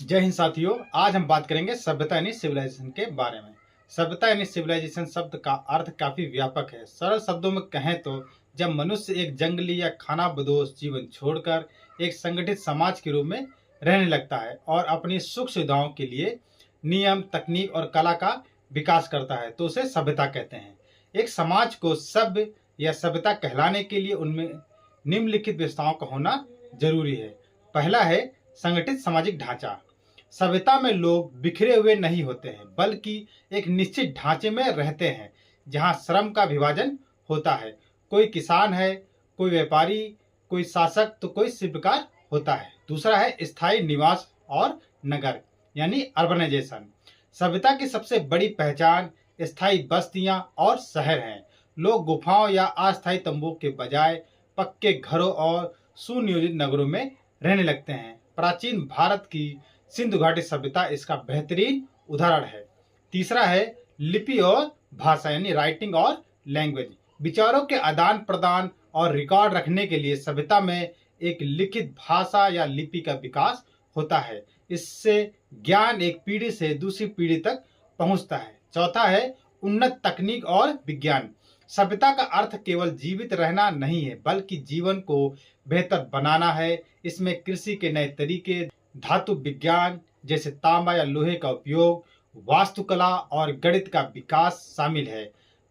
जय हिंद साथियों। आज हम बात करेंगे सभ्यता यानी सिविलाइजेशन के बारे में। सभ्यता यानी सिविलाइजेशन शब्द का अर्थ काफी व्यापक है। सरल शब्दों में कहें तो जब मनुष्य एक जंगली या खानाबदोश जीवन छोड़कर एक संगठित समाज के रूप में रहने लगता है और अपनी सुख सुविधाओं के लिए नियम, तकनीक और कला का विकास करता है तो उसे सभ्यता कहते हैं। एक समाज को सभ्य या सभ्यता कहलाने के लिए उनमें निम्नलिखित विशेषताओं का होना जरूरी है। पहला है संगठित सामाजिक ढांचा। सभ्यता में लोग बिखरे हुए नहीं होते हैं, बल्कि एक निश्चित ढांचे में रहते हैं जहां श्रम का विभाजन होता है। कोई किसान है, कोई व्यापारी, कोई शासक तो कोई शिल्पकार होता है। दूसरा है स्थायी निवास और नगर यानी अर्बनाइजेशन। सभ्यता की सबसे बड़ी पहचान स्थायी बस्तियां और शहर हैं। लोग गुफाओं या अस्थायी तंबुओं के बजाय पक्के घरों और सुनियोजित नगरों में रहने लगते हैं। प्राचीन भारत की सिंधु घाटी सभ्यता इसका बेहतरीन उदाहरण है। तीसरा है लिपि और भाषा यानी राइटिंग और लैंग्वेज। विचारों के आदान प्रदान और रिकॉर्ड रखने के लिए सभ्यता में एक लिखित भाषा या लिपि का विकास होता है। इससे ज्ञान एक पीढ़ी से दूसरी पीढ़ी तक पहुंचता है। चौथा है उन्नत तकनीक और विज्ञान। सभ्यता का अर्थ केवल जीवित रहना नहीं है, बल्कि जीवन को बेहतर बनाना है। इसमें कृषि के नए तरीके, धातु विज्ञान जैसे तांबा या लोहे का उपयोग, वास्तुकला और गणित का विकास शामिल है।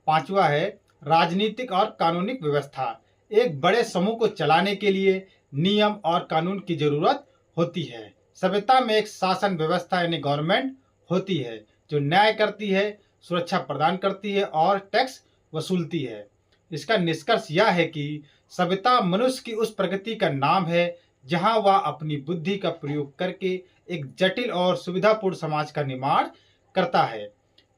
पांचवा है राजनीतिक और कानूनिक व्यवस्था। एक बड़े समूह को चलाने के लिए नियम और कानून की जरूरत होती है। सभ्यता में एक शासन व्यवस्था यानी गवर्नमेंट होती है जो न्याय करती है, सुरक्षा प्रदान करती है और टैक्स वसूलती है। इसका निष्कर्ष यह है कि सभ्यता मनुष्य की उस प्रगति का नाम है जहां वह अपनी बुद्धि का प्रयोग करके एक जटिल और सुविधापूर्ण समाज का निर्माण करता है।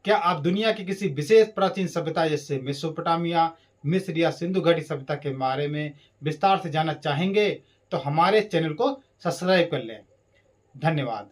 क्या आप दुनिया की किसी विशेष प्राचीन सभ्यता जैसे मेसोपोटामिया, मिस्र या सिंधु घाटी सभ्यता के बारे में विस्तार से जानना चाहेंगे तो हमारे चैनल को सब्सक्राइब कर लें। धन्यवाद।